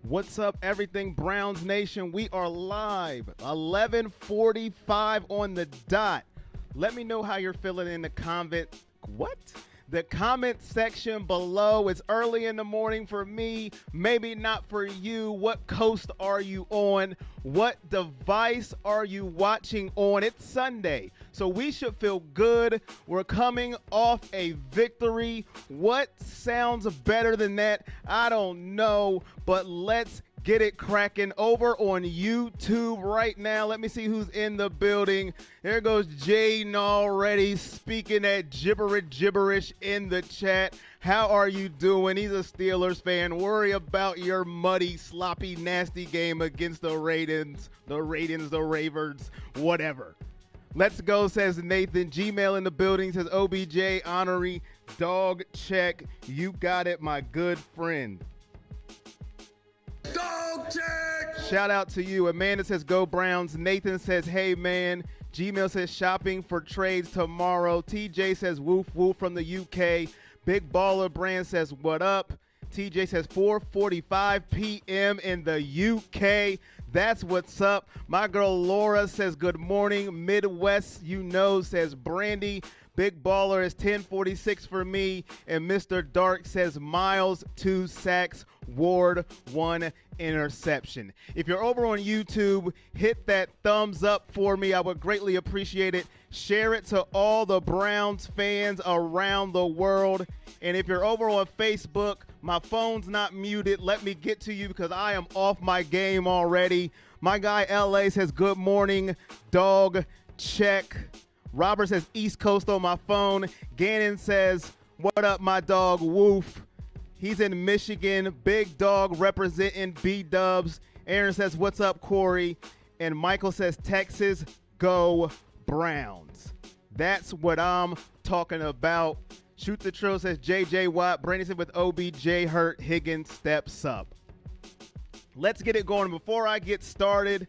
What's up, everything Browns Nation? We are live, 11:45 on the dot. Let me know how you're feeling in the the comment section below. It's early in the morning for me, maybe not for you. What coast are you on? What device are you watching on? It's Sunday, so we should feel good. We're coming off a victory. What sounds better than that? I don't know, but let's get it cracking over on YouTube right now. Let me see who's in the building. There goes Jaden already speaking that gibberish in the chat. How are you doing? He's a Steelers fan. Worry about your muddy, sloppy, nasty game against the Ravens, the Ravens, whatever. Let's go, says Nathan. Gmail in the building, says OBJ, honorary, dog check. You got it, my good friend. Dog check! Shout out to you. Amanda says, go Browns. Nathan says, hey, man. Gmail says, shopping for trades tomorrow. TJ says, woof, woof from the UK. Big Baller Brand says, what up? TJ says, 4:45 p.m. in the UK. That's what's up. My girl Laura says, good morning. Midwest, says Brandy. Big Baller is 10:46 for me. And Mr. Dark says, Miles, 2 sacks. Ward, 1 interception. If you're over on YouTube, hit that thumbs up for me. I would greatly appreciate it. Share it to all the Browns fans around the world. And if you're over on Facebook, my phone's not muted. Let me get to you because I am off my game already. My guy LA says, good morning, dog check. Robert says, East Coast on my phone. Gannon says, what up, my dog, woof. He's in Michigan. Big Dog representing B-Dubs. Aaron says, what's up, Corey? And Michael says, Texas, go Browns. That's what I'm talking about. Shoot the Trill says, JJ Watt. Brandon said, with OBJ hurt, Higgins steps up. Let's get it going. Before I get started,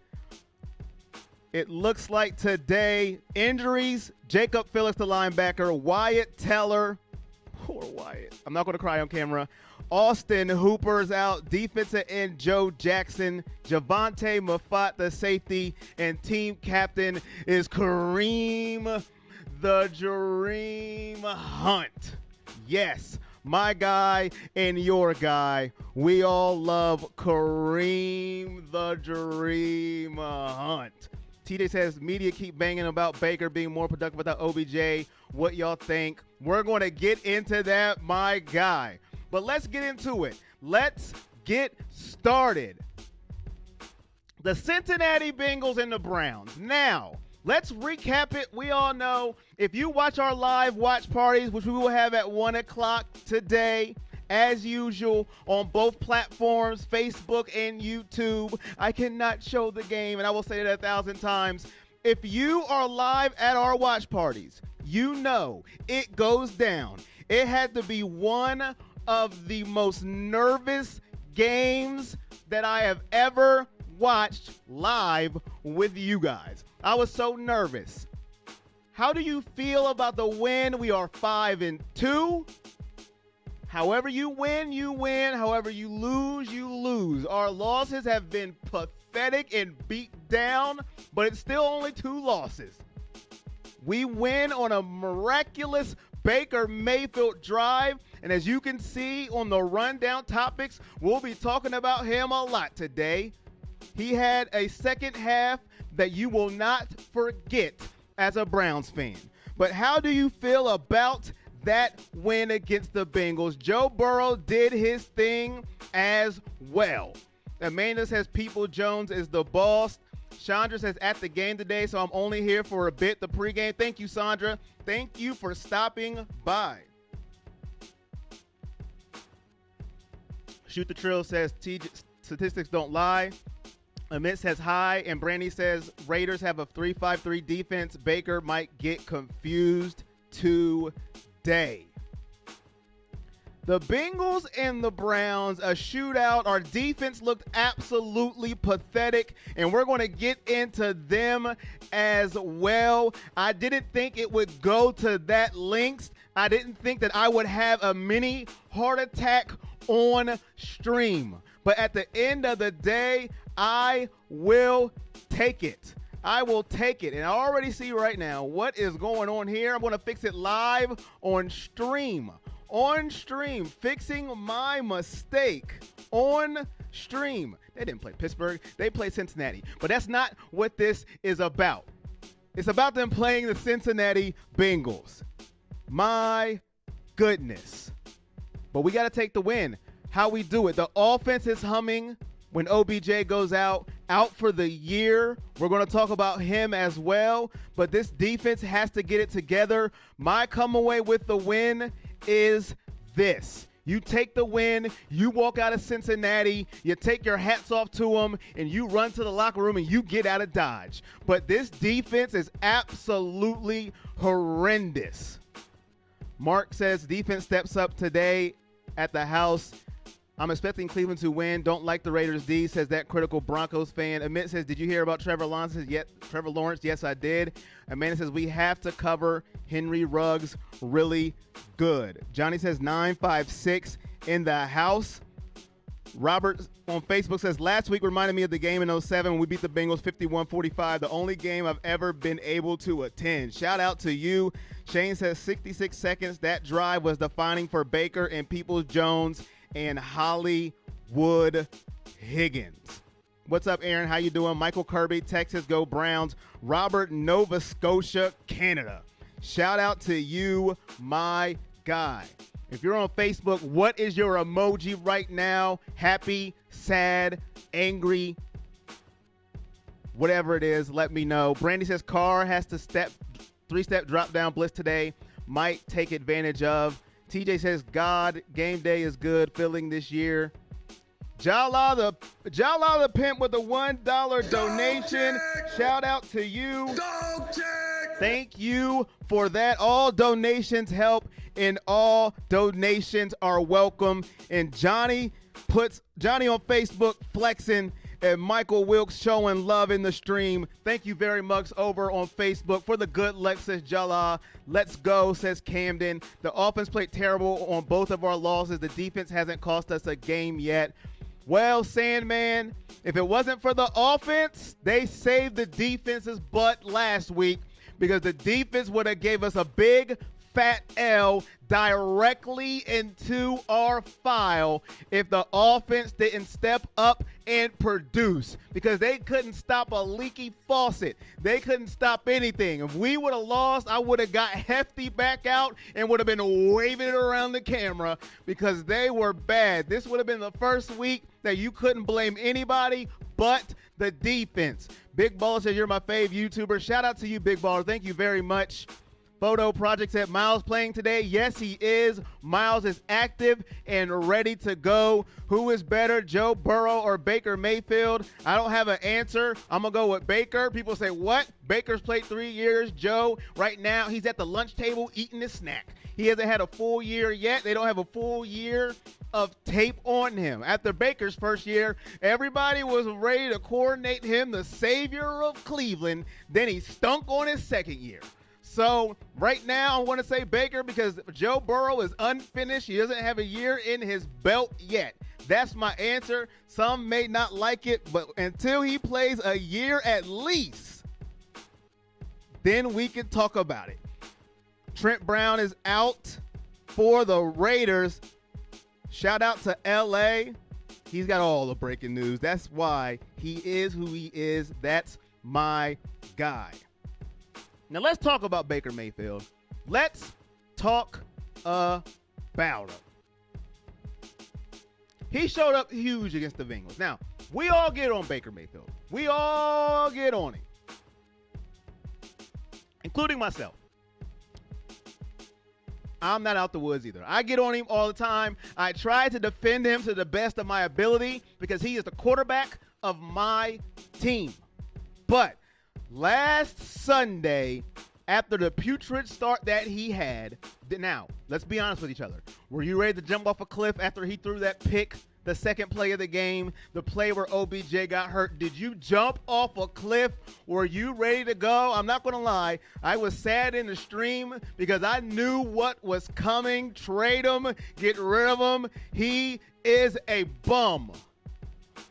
it looks like today, injuries, Jacob Phillips, the linebacker, Wyatt Teller. Poor Wyatt. I'm not going to cry on camera. Austin Hooper's out. Defensive end Joe Jackson. Javonte Mafat, the safety. And team captain is Kareem the Dream Hunt. Yes, my guy and your guy. We all love Kareem the Dream Hunt. TJ says, media keep banging about Baker being more productive without OBJ. What y'all think? We're going to get into that, my guy. But let's get into it. Let's get started. The Cincinnati Bengals and the Browns. Now, let's recap it. We all know if you watch our live watch parties, which we will have at 1 o'clock today, as usual, on both platforms, Facebook and YouTube. I cannot show the game, and I will say it 1,000 times. If you are live at our watch parties, you know it goes down. It had to be one of the most nervous games that I have ever watched live with you guys. I was so nervous. How do you feel about the win? We are 5-2. However you win, you win. However you lose, you lose. Our losses have been pathetic and beat down, but it's still only 2 losses. We win on a miraculous Baker Mayfield drive, and as you can see on the rundown topics, we'll be talking about him a lot today. He had a second half that you will not forget as a Browns fan. But how do you feel about that win against the Bengals? Joe Burrow did his thing as well. Amanda says People Jones is the boss. Chandra says at the game today, so I'm only here for a bit, the pregame. Thank you, Sandra. Thank you for stopping by. Shoot the Trill says statistics don't lie. Amit says hi, and Brandy says Raiders have a 3-5-3 defense. Baker might get confused today. The Bengals and the Browns, a shootout. Our defense looked absolutely pathetic, and we're going to get into them as well. I didn't think it would go to that length. I didn't think that I would have a mini heart attack on stream. But at the end of the day, I will take it. I will take it. And I already see right now what is going on here. I'm going to fix it live on stream. On stream. Fixing my mistake on stream. They didn't play Pittsburgh. They played Cincinnati. But that's not what this is about. It's about them playing the Cincinnati Bengals. My goodness. But we got to take the win. How we do it. The offense is humming when OBJ goes out for the year. We're going to talk about him as well. But this defense has to get it together. My come away with the win is this. You take the win, you walk out of Cincinnati, you take your hats off to them, and you run to the locker room and you get out of Dodge. But this defense is absolutely horrendous. Mark says defense steps up today at the house. I'm expecting Cleveland to win. Don't like the Raiders D, says that critical Broncos fan. Amit says, did you hear about Trevor Lawrence? Trevor Lawrence, yes, I did. Amanda says, we have to cover Henry Ruggs really good. Johnny says 956 in the house. Robert on Facebook says, last week reminded me of the game in 07 when we beat the Bengals 51-45, the only game I've ever been able to attend. Shout out to you. Shane says 66 seconds. That drive was defining for Baker and Peoples-Jones and Hollywood Higgins. What's up, Aaron? How you doing? Michael Kirby, Texas, go Browns. Robert, Nova Scotia, Canada. Shout out to you, my guy. If you're on Facebook, what is your emoji right now? Happy, sad, angry, whatever it is, let me know. Brandy says Carr has to three-step drop down blitz today. Might take advantage of. TJ says, God, game day is good, filling this year. Jala the Pimp with a $1 donation. Shout out to you. Thank you for that. All donations help and all donations are welcome. And Johnny on Facebook flexing and Michael Wilkes showing love in the stream. Thank you very much over on Facebook for the good luck, says Jala. Let's go, says Camden. The offense played terrible on both of our losses. The defense hasn't cost us a game yet. Well, Sandman, if it wasn't for the offense, they saved the defense's butt last week because the defense would have gave us a big fat L directly into our file if the offense didn't step up and produce, because they couldn't stop a leaky faucet. They couldn't stop anything. If we would have lost, I would have got Hefty back out and would have been waving it around the camera because they were bad. This would have been the first week that you couldn't blame anybody but the defense. Big Baller says, you're my fave YouTuber. Shout out to you, Big Baller. Thank you very much. Photo Project said Miles playing today. Yes, he is. Miles is active and ready to go. Who is better, Joe Burrow or Baker Mayfield? I don't have an answer. I'm going to go with Baker. People say, what? Baker's played 3 years. Joe, right now, he's at the lunch table eating his snack. He hasn't had a full year yet. They don't have a full year of tape on him. After Baker's first year, everybody was ready to coordinate him, the savior of Cleveland. Then he stunk on his second year. So right now I want to say Baker because Joe Burrow is unfinished. He doesn't have a year in his belt yet. That's my answer. Some may not like it, but until he plays a year at least, then we can talk about it. Trent Brown is out for the Raiders. Shout out to LA. He's got all the breaking news. That's why he is who he is. That's my guy. Now, let's talk about Baker Mayfield. Let's talk about him. He showed up huge against the Bengals. Now, we all get on Baker Mayfield. We all get on him, including myself. I'm not out the woods either. I get on him all the time. I try to defend him to the best of my ability because he is the quarterback of my team. But last Sunday, after the putrid start that he had, now, let's be honest with each other. Were you ready to jump off a cliff after he threw that pick, the second play of the game, the play where OBJ got hurt? Did you jump off a cliff? Were you ready to go? I'm not going to lie. I was sad in the stream because I knew what was coming. Trade him. Get rid of him. He is a bum.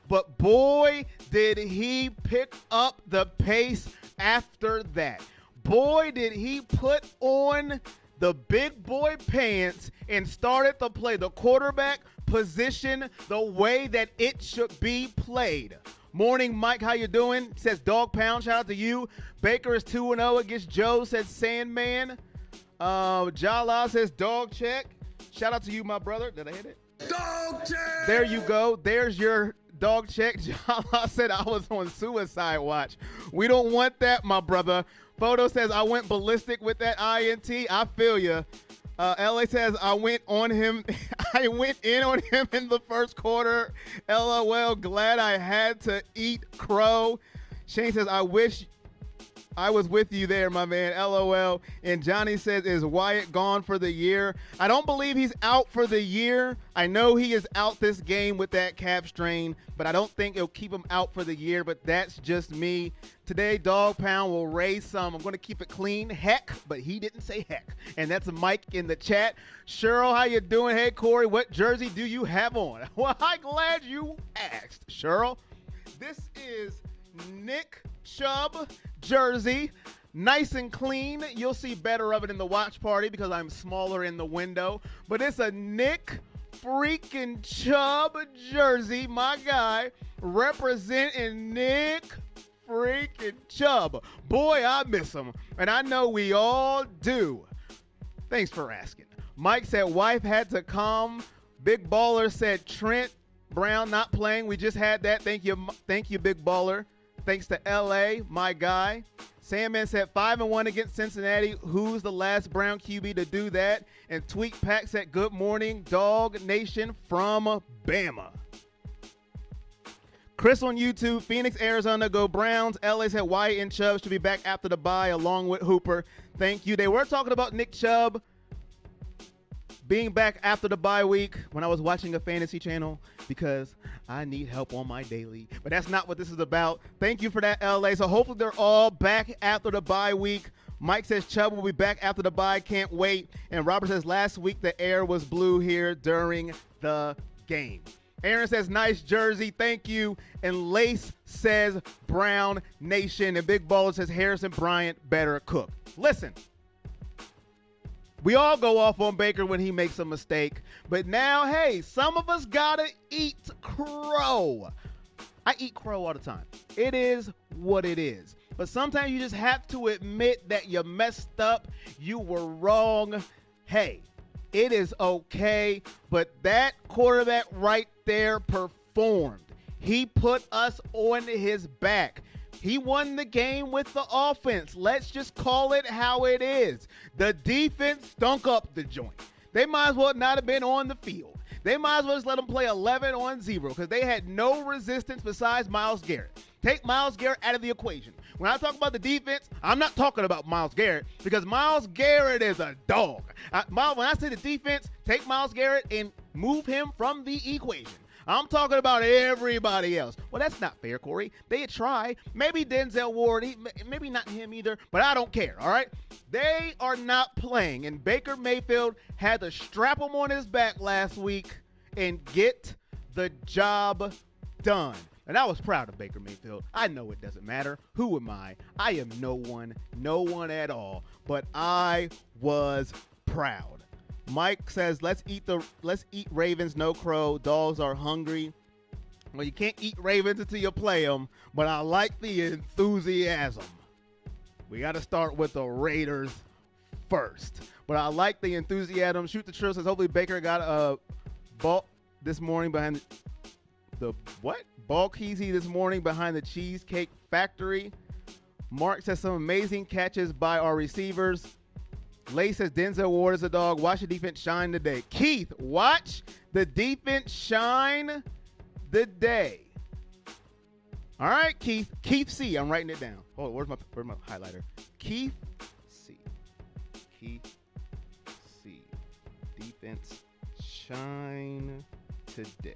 but boy, did he pick up the pace after that. Boy, did he put on the big boy pants and started to play the quarterback position the way that it should be played. Morning, Mike, how you doing? Says Dog Pound, shout out to you. Baker is 2-0 against Joe, says Sandman. Jala says Dog Check. Shout out to you, my brother. Did I hit it? Dog Check! There you go. There's your dog check. Jala said I was on suicide watch. We don't want that, my brother. Photo says I went ballistic with that INT. I feel you. LA says I went on him. I went in on him in the first quarter. LOL. Glad I had to eat crow. Shane says I wish I was with you there, my man. LOL. And Johnny says, is Wyatt gone for the year? I don't believe he's out for the year. I know he is out this game with that calf strain, but I don't think it'll keep him out for the year, but that's just me. Today, Dog Pound will raise some. I'm going to keep it clean. Heck, but he didn't say heck. And that's Mike in the chat. Cheryl, how you doing? Hey, Corey, what jersey do you have on? Well, I'm glad you asked, Cheryl. This is Nick Chubb jersey, nice and clean. You'll see better of it in the watch party because I'm smaller in the window, but it's a Nick freaking Chubb jersey, my guy, representing Nick freaking Chubb. Boy, I miss him, and I know we all do. Thanks for asking. Mike said wife had to come. Big Baller said Trent Brown not playing. We just had that. Thank you, Big Baller. Thanks to LA, my guy. Sandman said 5-1 against Cincinnati. Who's the last Brown QB to do that? And Tweak Pack said good morning, Dog Nation from Bama. Chris on YouTube, Phoenix, Arizona, go Browns. LA said Wyatt and Chubb should be back after the bye along with Hooper. Thank you. They were talking about Nick Chubb being back after the bye week when I was watching a fantasy channel because I need help on my daily. But that's not what this is about. Thank you for that, LA. So hopefully they're all back after the bye week. Mike says Chubb will be back after the bye. Can't wait. And Robert says last week the air was blue here during the game. Aaron says nice jersey. Thank you. And Lace says Brown Nation. And Big Baller says Harrison Bryant better cook. Listen. We all go off on Baker when he makes a mistake. But now, hey, some of us gotta eat crow. I eat crow all the time. It is what it is. But sometimes you just have to admit that you messed up. You were wrong. Hey, it is okay. But that quarterback right there performed. He put us on his back. He won the game with the offense. Let's just call it how it is. The defense stunk up the joint. They might as well not have been on the field. They might as well just let them play 11-0 because they had no resistance besides Myles Garrett. Take Myles Garrett out of the equation. When I talk about the defense, I'm not talking about Myles Garrett because Myles Garrett is a dog. When I say the defense, take Myles Garrett and move him from the equation. I'm talking about everybody else. Well, that's not fair, Corey. They try. Maybe Denzel Ward, maybe not him either, but I don't care, all right? They are not playing, and Baker Mayfield had to strap him on his back last week and get the job done. And I was proud of Baker Mayfield. I know it doesn't matter. Who am I? I am no one at all, but I was proud. Mike says, let's eat Ravens, no crow. Dogs are hungry. Well, you can't eat Ravens until you play them, but I like the enthusiasm. We got to start with the Raiders first. But I like the enthusiasm. Shoot the Trill says, hopefully Baker got a ball this morning behind the what? Ball Keezy this morning behind the Cheesecake Factory. Mark says some amazing catches by our receivers. Lay says Denzel Ward is a dog. Watch the defense shine today. Keith, watch the defense shine today. All right, Keith. Keith C. I'm writing it down. Oh, where's my highlighter? Keith C. Keith C. Defense shine today.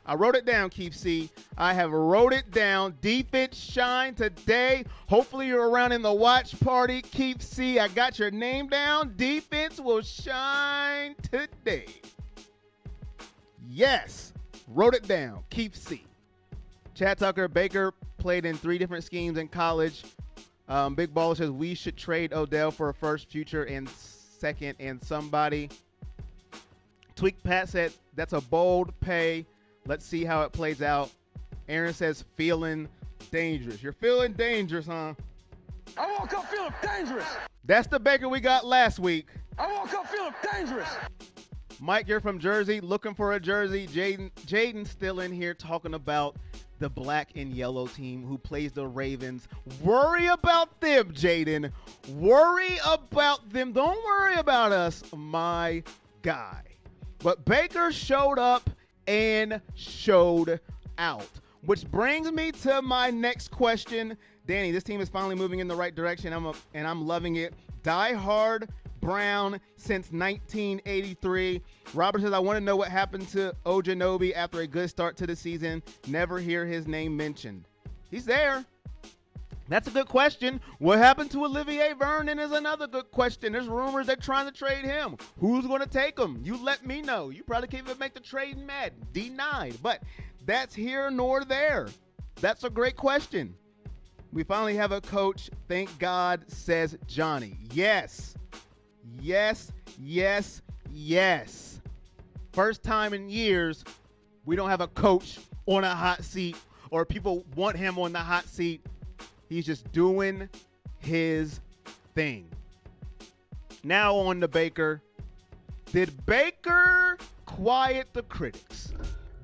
I wrote it down, Keith C. I have wrote it down. Defense shine today. Hopefully you're around in the watch party, Keith C. I got your name down. Defense will shine today. Yes. Wrote it down, Keith C. Chad Tucker, Baker played in 3 different schemes in college. Big Baller says we should trade Odell for a first, future, and second, and somebody. Tweak Pat said that's a bold pay. Let's see how it plays out. Aaron says feeling dangerous. You're feeling dangerous, huh? I woke up feeling dangerous. That's the Baker we got last week. I woke up feeling dangerous. Mike, you're from Jersey, looking for a jersey. Jaden's still in here talking about the black and yellow team who plays the Ravens. Worry about them, Jaden. Worry about them. Don't worry about us, my guy. But Baker showed up and showed out. Which brings me to my next question. Danny, this team is finally moving in the right direction, and I'm loving it. Die hard Brown since 1983. Robert says, I want to know what happened to Ojanobi after a good start to the season. Never hear his name mentioned. He's there. That's a good question. What happened to Olivier Vernon is another good question. There's rumors they're trying to trade him. Who's going to take him? You let me know. You probably can't even make the trade mad. Denied. But that's here nor there. That's a great question. We finally have a coach. Thank God, says Johnny. Yes. Yes, yes, yes. First time in years we don't have a coach on a hot seat, or people want him on the hot seat. He's just doing his thing. Now on to Baker. Did Baker quiet the critics?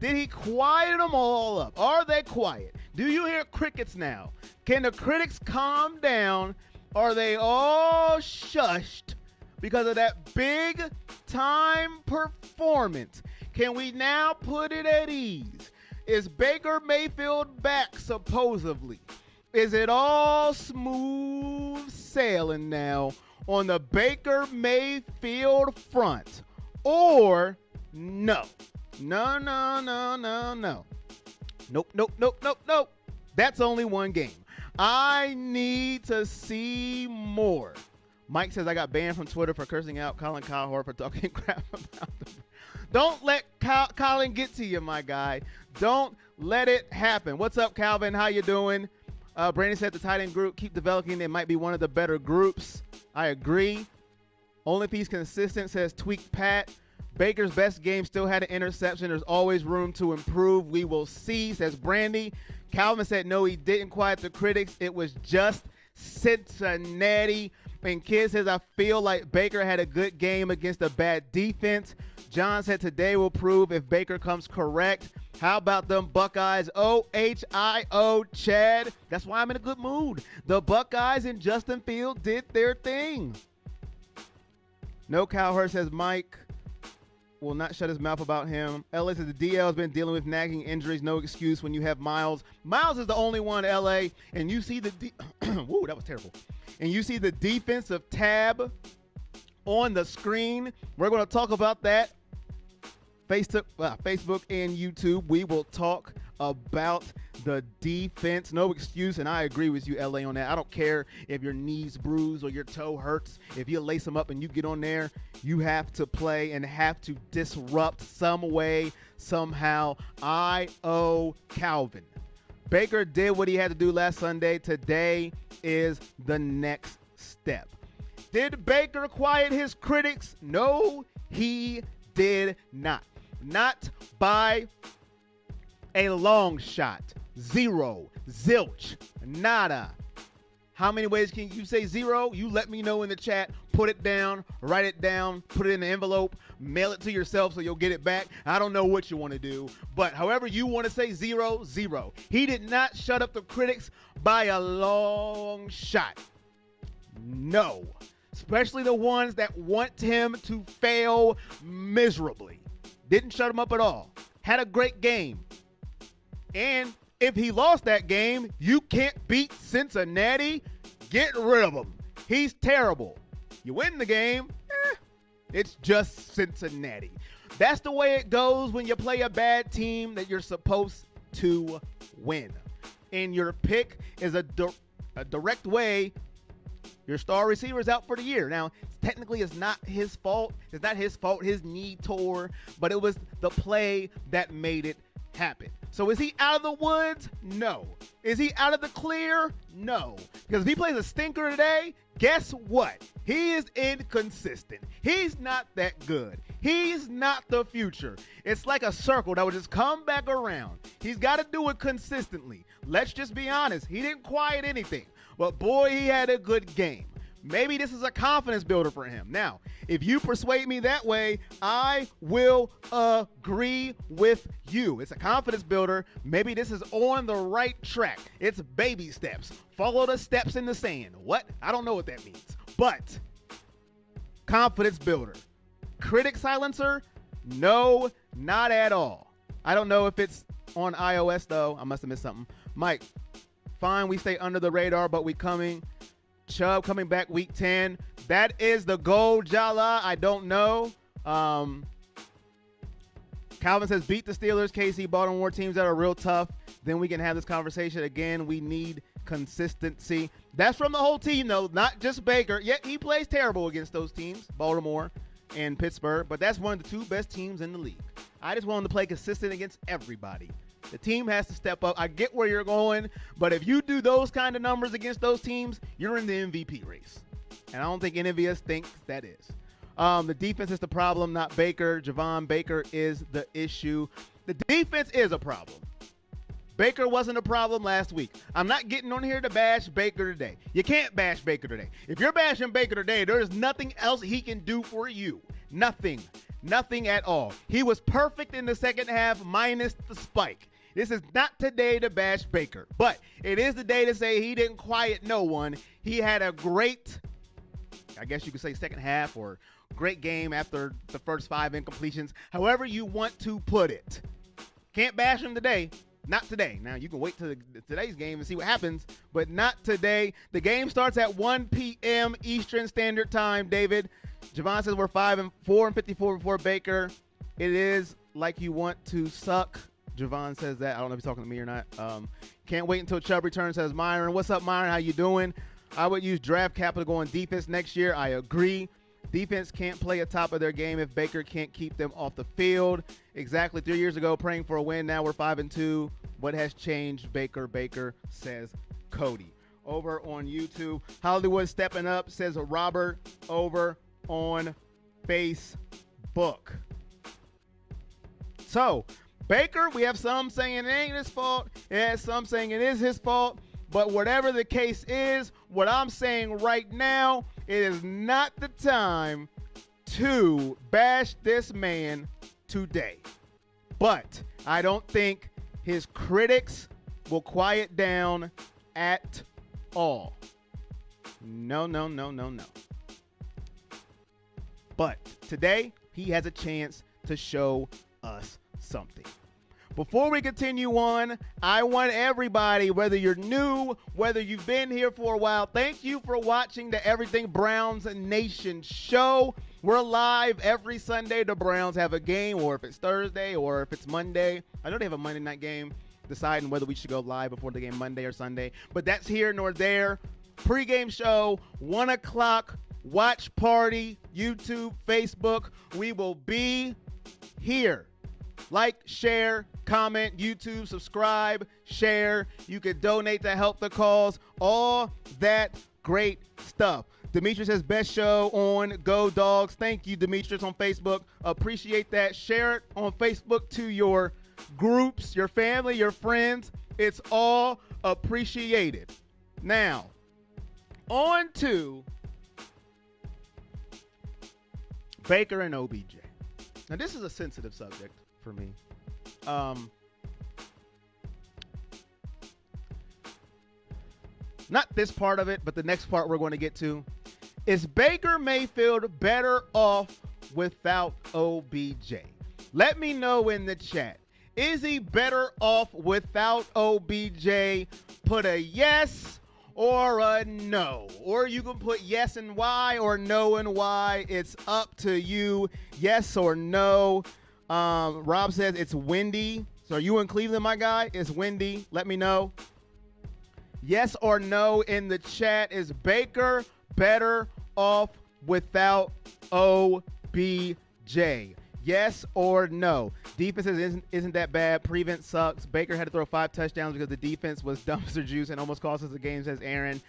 Did he quiet them all up? Are they quiet? Do you hear crickets now? Can the critics calm down? Are they all shushed because of that big time performance? Can we now put it at ease? Is Baker Mayfield back, supposedly? Is it all smooth sailing now on the Baker Mayfield front? Or no? No, no, no, no, no. Nope, nope, nope, nope, nope. That's only one game. I need to see more. Mike says I got banned from Twitter for cursing out Colin Cowherd for talking crap about them. Don't let Colin get to you, my guy. Don't let it happen. What's up, Calvin? How you doing? Brandon said the tight end group keep developing. It might be one of the better groups. I agree. Only if he's consistent, says Tweak Pat. Baker's best game still had an interception. There's always room to improve. We will see, says Brandy. Calvin said no, he didn't quiet the critics. It was just Cincinnati. And Kid says, I feel like Baker had a good game against a bad defense. John said today will prove if Baker comes correct. How about them Buckeyes? OHIO, Chad. That's why I'm in a good mood. The Buckeyes and Justin Fields did their thing. No Cowherd, says Mike. Will not shut his mouth about him. LA says the DL has been dealing with nagging injuries. No excuse when you have Miles. Miles is the only one, LA. And you see the woo, that was terrible. And you see the defensive tab on the screen. We're going to talk about that. Facebook and YouTube. We will talk about the defense. No excuse, and I agree with you, LA, on that. I don't care if your knees bruise or your toe hurts. If you lace them up and you get on there, you have to play and have to disrupt some way, somehow. I.O. Calvin. Baker did what he had to do last Sunday. Today is the next step. Did Baker quiet his critics? No, he did not. Not by a long shot. Zero. Zilch. Nada. How many ways can you say zero? You let me know in the chat. Put it down. Write it down. Put it in the envelope. Mail it to yourself so you'll get it back. I don't know what you want to do. But however you want to say zero, zero. He did not shut up the critics by a long shot. No. Especially the ones that want him to fail miserably. Didn't shut him up at all. Had a great game. And if he lost that game, you can't beat Cincinnati. Get rid of him. He's terrible. You win the game, it's just Cincinnati. That's the way it goes when you play a bad team that you're supposed to win. And your pick is a direct way. Your star receiver is out for the year. Now, technically, it's not his fault. It's not his fault. His knee tore, but it was the play that made it happen. So is he out of the woods? No. Is he out of the clear? No. Because if he plays a stinker today, guess what? He is inconsistent. He's not that good. He's not the future. It's like a circle that would just come back around. He's got to do it consistently. Let's just be honest. He didn't quiet anything. But boy, he had a good game. Maybe this is a confidence builder for him. Now, if you persuade me that way, I will agree with you. It's a confidence builder. Maybe this is on the right track. It's baby steps. Follow the steps in the sand. What? I don't know what that means. But confidence builder. Critic silencer? No, not at all. I don't know if it's on iOS, though. I must have missed something. Mike, fine, we stay under the radar, but we coming. Chubb coming back week 10. That is the goal, Jala. I don't know. Calvin says, beat the Steelers, KC, Baltimore, teams that are real tough. Then we can have this conversation again. We need consistency. That's from the whole team, though, not just Baker. Yet he plays terrible against those teams, Baltimore and Pittsburgh. But that's one of the two best teams in the league. I just want him to play consistent against everybody. The team has to step up. I get where you're going, but if you do those kind of numbers against those teams, you're in the MVP race. And I don't think any of us thinks that is. The defense is the problem, not Baker. Javon Baker is the issue. The defense is a problem. Baker wasn't a problem last week. I'm not getting on here to bash Baker today. You can't bash Baker today. If you're bashing Baker today, there's nothing else he can do for you. Nothing. Nothing at all. He was perfect in the second half minus the spike. This is not today to bash Baker, but it is the day to say he didn't quiet no one. He had a great, I guess you could say second half or great game after the first 5 incompletions, however you want to put it. Can't bash him today. Not today. Now, you can wait till today's game and see what happens, but not today. The game starts at 1 p.m. Eastern Standard Time, David. Javon says we're 5-4 and 54 before Baker. It is like you want to suck. Javon says that. I don't know if he's talking to me or not. Can't wait until Chubb returns, says Myron. What's up, Myron? How you doing? I would use draft capital to go on defense next year. I agree. Defense can't play at top of their game if Baker can't keep them off the field. Exactly 3 years ago, praying for a win. Now we're 5-2. What has changed? Baker, says Cody. Over on YouTube, Hollywood stepping up, says Robert over on Facebook. So, Baker, we have some saying it ain't his fault. It has some saying it is his fault. But whatever the case is, what I'm saying right now, it is not the time to bash this man today. But I don't think his critics will quiet down at all. No. But today, he has a chance to show us something. Before we continue on, I want everybody, whether you're new, whether you've been here for a while, thank you for watching the Everything Browns Nation show. We're live every Sunday. The Browns have a game, or if it's Thursday, or if it's Monday. I know they have a Monday night game, deciding whether we should go live before the game Monday or Sunday. But that's here nor there. Pre-game show, 1 o'clock, watch party, YouTube, Facebook. We will be here. Like, share, comment, YouTube, subscribe, share. You can donate to help the cause. All that great stuff. Demetrius says best show on Go Dogs. Thank you, Demetrius, on Facebook. Appreciate that. Share it on Facebook to your groups, your family, your friends. It's all appreciated. Now, on to Baker and OBJ. Now, this is a sensitive subject for me. Not this part of it, but the next part we're going to get to. Is Baker Mayfield better off without OBJ? Let me know in the chat. Is he better off without OBJ? Put a yes or a no. Or you can put yes and why or no and why. It's up to you. Yes or no. Rob says it's windy. So are you in Cleveland, my guy? It's windy. Let me know. Yes or no in the chat. Is Baker better off without OBJ? Yes or no? Defense isn't that bad. Prevent sucks. Baker had to throw 5 touchdowns because the defense was dumpster juice and almost cost us the game, says Aaron.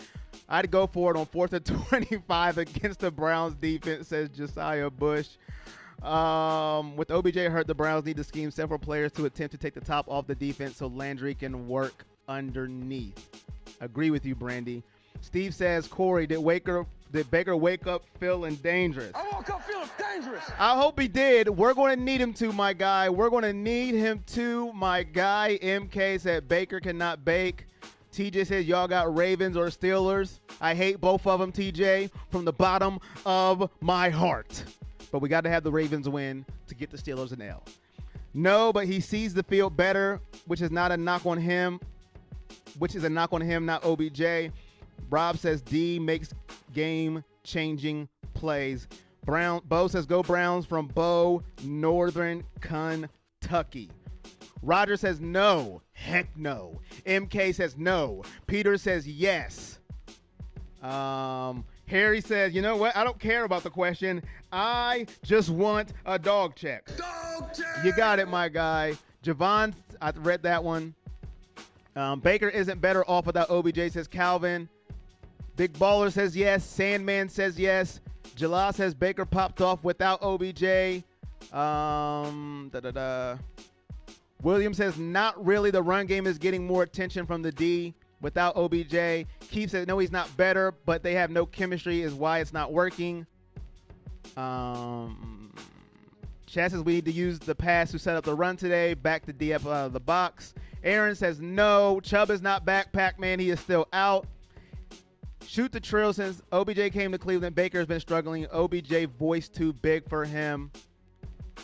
I'd go for it on 4th and 25 against the Browns defense, says Josiah Bush. With OBJ hurt, the Browns need to scheme several players to attempt to take the top off the defense so Landry can work underneath. Agree with you, Brandy. Steve says, Corey, did Baker wake up feeling dangerous? I woke up feeling dangerous. I hope he did. We're going to need him to, my guy. We're going to need him to, my guy. MK said Baker cannot bake. TJ says, y'all got Ravens or Steelers. I hate both of them, TJ, from the bottom of my heart. But we got to have the Ravens win to get the Steelers an L. No, but he sees the field better, which is not a knock on him. Not OBJ. Rob says D makes game-changing plays. Bo says go Browns from Bo, Northern Kentucky. Roger says no. Heck no. MK says no. Peter says yes. Harry says, you know what? I don't care about the question. I just want a dog check. Dog check! You got it, my guy. Javon, I read that one. Baker isn't better off without OBJ, says Calvin. Big Baller says yes. Sandman says yes. Jalal says Baker popped off without OBJ. William says not really. The run game is getting more attention from the D without OBJ. Keith says no, he's not better, but they have no chemistry is why it's not working. Chad says we need to use the pass to set up the run today. Back to DF out of the box. Aaron says no. Chubb is not back. Pac-Man, he is still out. Shoot the Trill since OBJ came to Cleveland. Baker has been struggling. OBJ voice too big for him.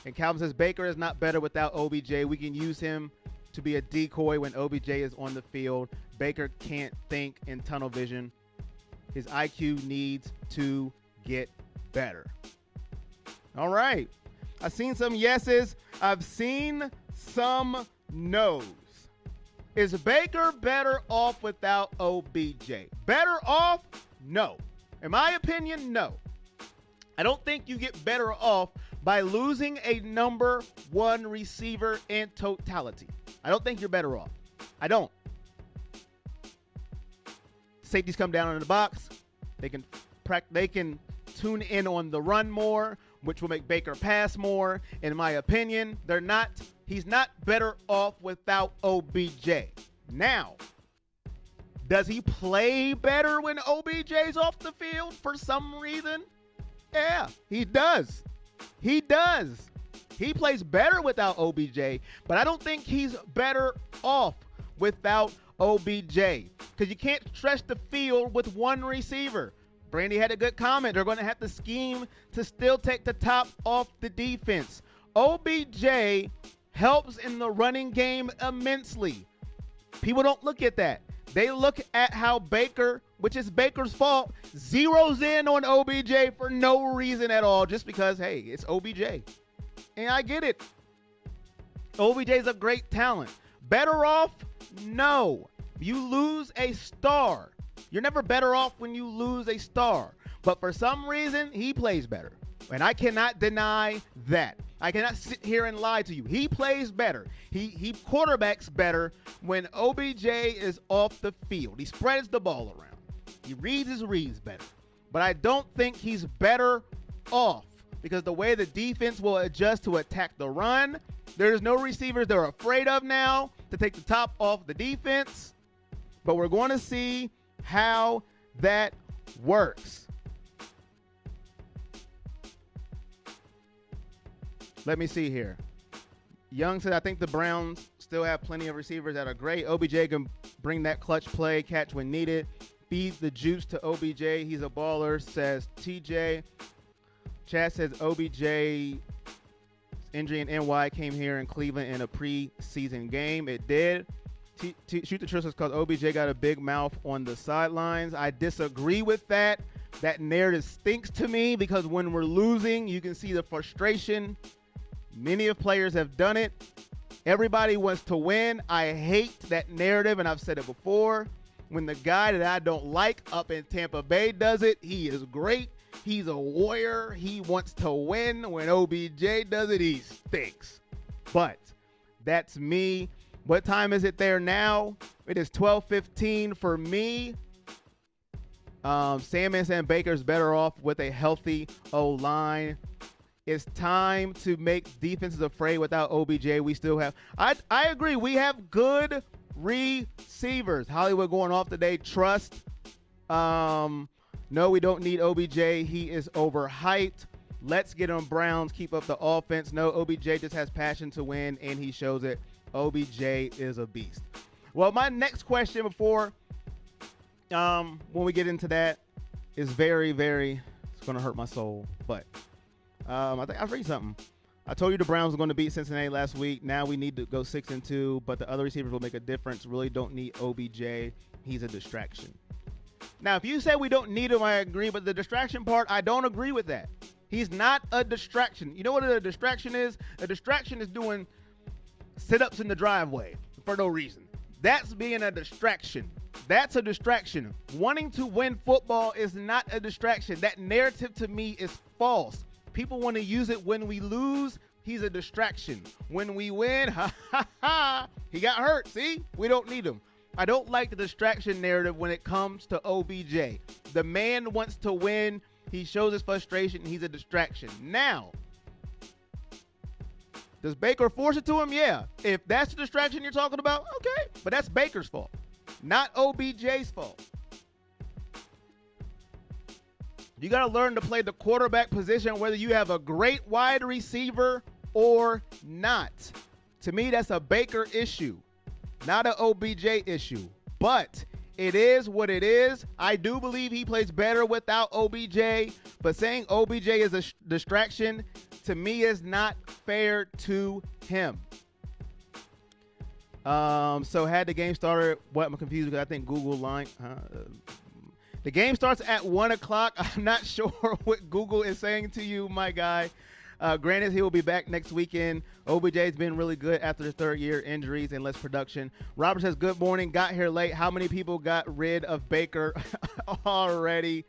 And Calvin says Baker is not better without OBJ. We can use him to be a decoy when OBJ is on the field. Baker can't think in tunnel vision. His IQ needs to get better. All right. I've seen some yeses. I've seen some no's. Is Baker better off without OBJ? Better off? No. In my opinion, no. I don't think you get better off by losing a number 1 receiver in totality. I don't think you're better off. I don't. Safeties come down in the box. They can tune in on the run more, which will make Baker pass more. In my opinion, he's not better off without OBJ. Now, does he play better when OBJ's off the field for some reason? Yeah, he does. He does. He plays better without OBJ, but I don't think he's better off without OBJ because you can't stretch the field with 1 receiver. Brandy had a good comment. They're going to have to scheme to still take the top off the defense. OBJ helps in the running game immensely. People don't look at that. They look at how Baker, which is Baker's fault, zeroes in on OBJ for no reason at all, just because, hey, it's OBJ. And I get it. OBJ's a great talent. Better off? No. You lose a star. You're never better off when you lose a star. But for some reason, he plays better. And I cannot deny that. I cannot sit here and lie to you. He plays better. He quarterbacks better when OBJ is off the field. He spreads the ball around. He reads his reads better. But I don't think he's better off because the way the defense will adjust to attack the run, there's no receivers they're afraid of now to take the top off the defense. But we're going to see how that works. Let me see here. Young said, I think the Browns still have plenty of receivers that are great. OBJ can bring that clutch play, catch when needed. Feed the juice to OBJ. He's a baller, says TJ. Chad says OBJ injury in NY came here in Cleveland in a preseason game. It did. Shoot the truth because OBJ got a big mouth on the sidelines. I disagree with that. That narrative stinks to me because when we're losing, you can see the frustration. Many of players have done it. Everybody wants to win. I hate that narrative, and I've said it before. When the guy that I don't like up in Tampa Bay does it, he is great. He's a warrior. He wants to win. When OBJ does it, he stinks. But that's me. What time is it there now? It is 12:15 for me. Sammons and Baker's better off with a healthy O-line. It's time to make defenses afraid without OBJ. We still have – I agree. We have good receivers. Hollywood going off today. Trust. No, we don't need OBJ. He is overhyped. Let's get him Browns. Keep up the offense. No, OBJ just has passion to win, and he shows it. OBJ is a beast. Well, my next question before when we get into that is very, very – it's going to hurt my soul. But I think I'll read something. I told you the Browns were going to beat Cincinnati last week. Now we need to go 6-2, but the other receivers will make a difference. Really don't need OBJ. He's a distraction. Now, if you say we don't need him, I agree. But the distraction part, I don't agree with that. He's not a distraction. You know what a distraction is? A distraction is doing sit-ups in the driveway for no reason. That's being a distraction. That's a distraction. Wanting to win football is not a distraction. That narrative to me is false. People want to use it when we lose. He's a distraction. When we win, he got hurt. See? We don't need him. I don't like the distraction narrative when it comes to OBJ. The man wants to win. He shows his frustration. He's a distraction. Now, does Baker force it to him? Yeah. If that's the distraction you're talking about, okay. But that's Baker's fault, not OBJ's fault. You got to learn to play the quarterback position, whether you have a great wide receiver or not. To me, that's a Baker issue, not an OBJ issue. But it is what it is. I do believe he plays better without OBJ. But saying OBJ is a distraction, to me, is not fair to him. So had the game started, what, I'm confused because I think Google line. The game starts at 1 o'clock. I'm not sure what Google is saying to you, my guy. Granted, he will be back next weekend. OBJ's been really good after the third year injuries and less production. Robert says, good morning. Got here late. How many people got rid of Baker already?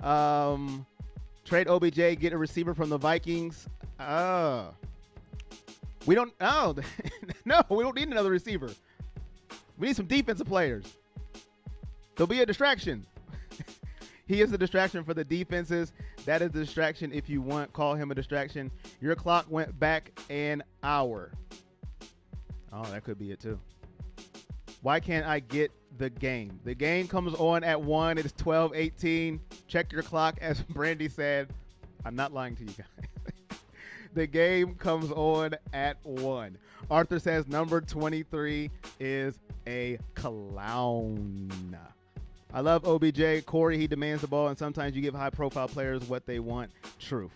Trade OBJ, get a receiver from the Vikings. We don't. Oh, no, we don't need another receiver. We need some defensive players. There'll be a distraction. He is a distraction for the defenses. That is a distraction if you want. Call him a distraction. Your clock went back an hour. Oh, that could be it too. Why can't I get the game? The game comes on at 1. It is 12:18. Check your clock, as Brandy said. I'm not lying to you guys. The game comes on at 1. Arthur says number 23 is a clown. I love OBJ. Corey, he demands the ball, and sometimes you give high-profile players what they want. Truth.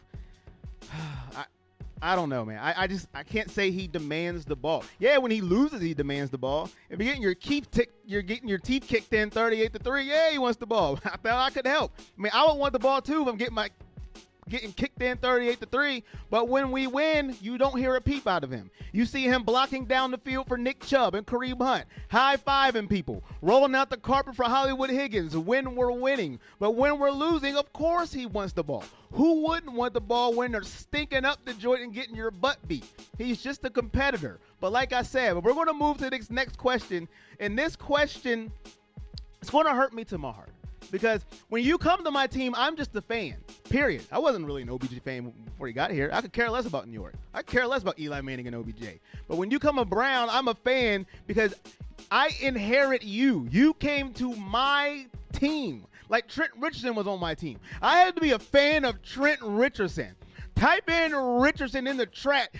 I don't know, man. I can't say he demands the ball. Yeah, when he loses, he demands the ball. If you're getting your teeth kicked in 38-3, yeah, he wants the ball. I thought I could help. I mean, I would want the ball too if I'm getting kicked in 38-3, but when we win, you don't hear a peep out of him. You see him blocking down the field for Nick Chubb and Kareem Hunt, high-fiving people, rolling out the carpet for Hollywood Higgins when we're winning. But when we're losing, of course he wants the ball. Who wouldn't want the ball when they're stinking up the joint and getting your butt beat? He's just a competitor. But like I said, we're going to move to this next question, and this question, it's going to hurt me to my heart. Because when you come to my team, I'm just a fan, period. I wasn't really an OBJ fan before he got here. I could care less about New York. I could care less about Eli Manning and OBJ. But when you come a Brown, I'm a fan because I inherit you. You came to my team. Like Trent Richardson was on my team. I had to be a fan of Trent Richardson. Type in Richardson in the chat.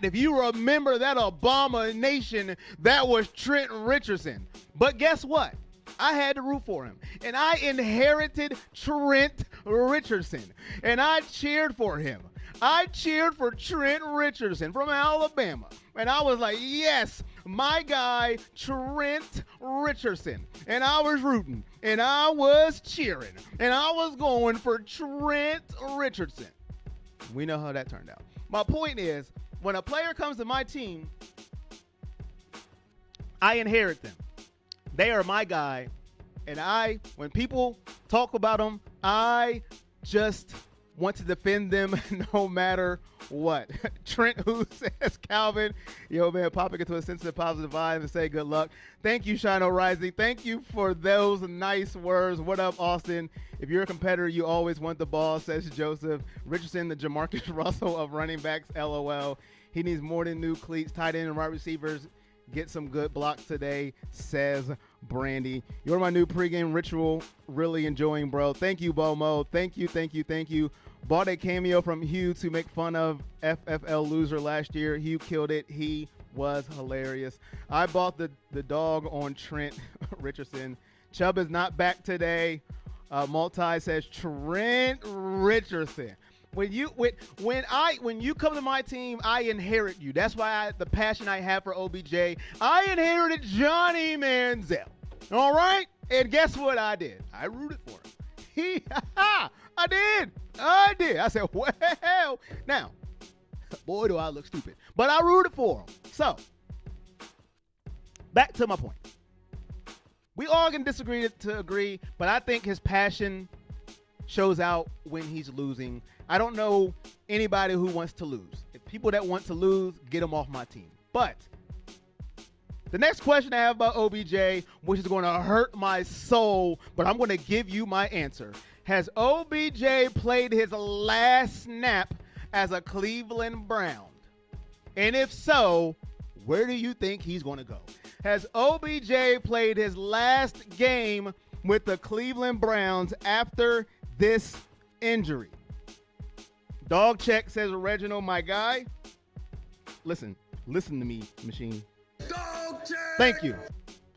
If you remember that abomination, that was Trent Richardson. But guess what? I had to root for him. And I inherited Trent Richardson. And I cheered for him. I cheered for Trent Richardson from Alabama. And I was like, yes, my guy, Trent Richardson. And I was rooting. And I was cheering. And I was going for Trent Richardson. We know how that turned out. My point is, when a player comes to my team, I inherit them. They are my guy, and when people talk about them, I just want to defend them no matter what. Trent, who says, Calvin, yo, man, popping into a sensitive, positive vibe and say good luck. Thank you, Shino Rising. Thank you for those nice words. What up, Austin? If you're a competitor, you always want the ball, says Joseph. Richardson, the Jamarcus Russell of running backs, LOL. He needs more than new cleats, tight end, and wide receivers. Get some good blocks today, says Brandy. You're my new pregame ritual. Really enjoying, bro. Thank you, Bomo. Thank you. Bought a cameo from Hugh to make fun of FFL loser last year. Hugh killed it. He was hilarious. I bought the dog on Trent Richardson. Chubb is not back today. Multi says Trent Richardson. When you come to my team, I inherit you. That's why the passion I have for OBJ. I inherited Johnny Manziel. All right? And guess what I did? I rooted for him. I did. I said, well, now, boy, do I look stupid. But I rooted for him. So, back to my point. We all can disagree to agree, but I think his passion shows out when he's losing. I don't know anybody who wants to lose. If people that want to lose, get them off my team. But the next question I have about OBJ, which is going to hurt my soul, but I'm going to give you my answer. Has OBJ played his last snap as a Cleveland Brown? And if so, where do you think he's going to go? Has OBJ played his last game with the Cleveland Browns after this injury? Dog check, says Reginald, my guy. Listen to me, machine. Dog check. Thank you.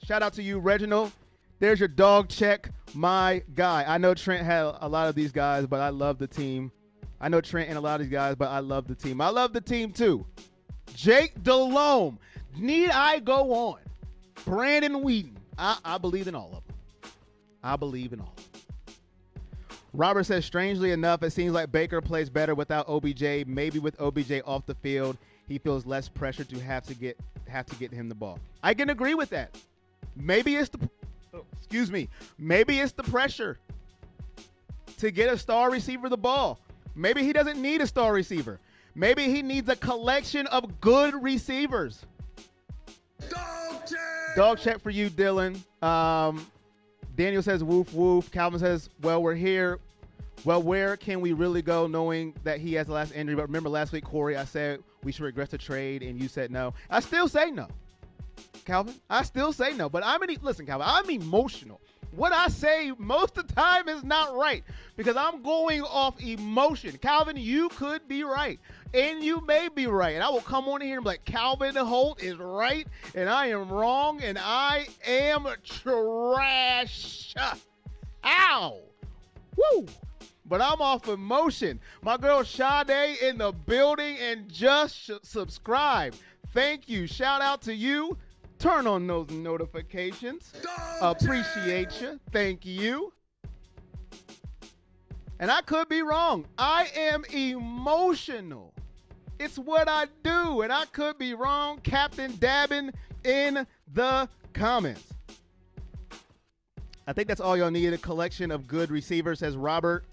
Shout out to you, Reginald. There's your dog check, my guy. I know Trent had a lot of these guys, but I love the team. I know Trent and a lot of these guys, but I love the team. I love the team too. Jake Delhomme. Need I go on? Brandon Whedon. I believe in all of them. I believe in all of them. Robert says, strangely enough, it seems like Baker plays better without OBJ. Maybe with OBJ off the field, he feels less pressure to have to get him the ball. I can agree with that. Maybe it's the pressure to get a star receiver the ball. Maybe he doesn't need a star receiver. Maybe he needs a collection of good receivers. Dog check for you, Dylan. Daniel says, woof, woof. Calvin says, well, we're here. Well, where can we really go knowing that he has the last injury? But remember last week, Corey, I said we should regress the trade, and you said no. I still say no, Calvin. I still say no. But listen, Calvin, I'm emotional. What I say most of the time is not right because I'm going off emotion. Calvin, you could be right, and you may be right. And I will come on here and be like, Calvin Holt is right, and I am wrong, and I am trash. Ow. Woo. But I'm off emotion. My girl Sade in the building and just subscribe. Thank you. Shout out to you. Turn on those notifications. Appreciate you. Thank you. And I could be wrong. I am emotional. It's what I do. And I could be wrong. Captain Dabbin in the comments. I think that's all y'all need. A collection of good receivers, says Robert.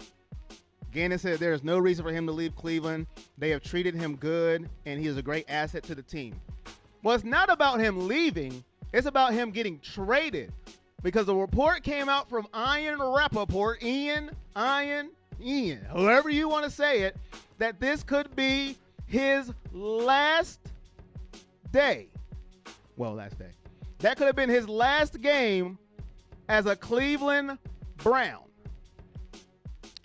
Gannon said there is no reason for him to leave Cleveland. They have treated him good, and he is a great asset to the team. Well, it's not about him leaving. It's about him getting traded. Because the report came out from Ian Rappaport, Ian, whoever you want to say it, that this could be his last day. Well, last day. That could have been his last game as a Cleveland Brown.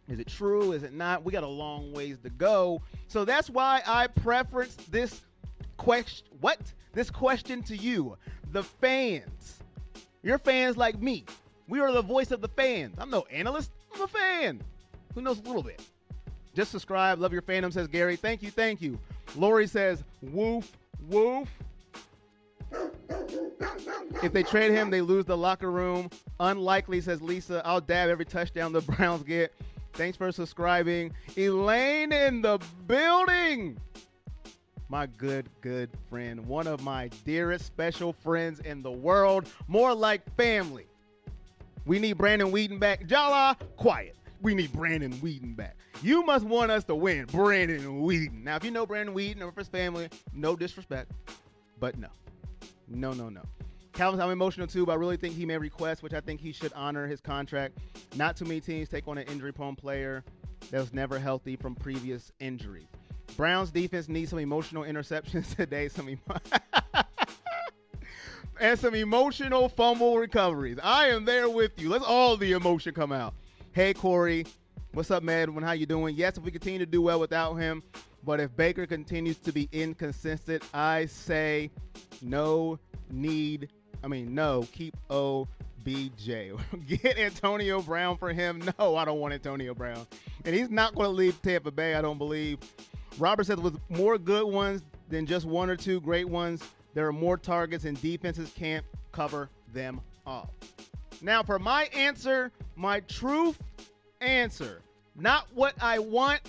Is it true? Is it not? We got a long ways to go. So that's why I preference this question to you, the fans. You're fans like me. We are the voice of the fans. I'm no analyst. I'm a fan who knows a little bit. Just subscribe. Love your fandom, says Gary. Thank you. Lori says, woof, woof. If they trade him, they lose the locker room. Unlikely, says Lisa. I'll dab every touchdown the Browns get. Thanks for subscribing. Elaine in the building. My good friend. One of my dearest special friends in the world. More like family. We need Brandon Whedon back. Jala, quiet. we need Brandon Whedon back. You must want us to win, Brandon Whedon. Now, if you know Brandon Whedon or his family, no disrespect, but no. Calvin said, I'm emotional too, but I really think he may request, which I think he should honor his contract. Not too many teams take on an injury-prone player that was never healthy from previous injuries. Browns defense needs some emotional interceptions today. And some emotional fumble recoveries. I am there with you. Let's all the emotion come out. Hey, Corey. What's up, man? How you doing? Yes, if we continue to do well without him, but if Baker continues to be inconsistent, I say keep OBJ. Get Antonio Brown for him. No, I don't want Antonio Brown. And he's not going to leave Tampa Bay, I don't believe. Robert said with more good ones than just one or two great ones, there are more targets and defenses can't cover them all. Now, for my answer, my truth answer, not what I want,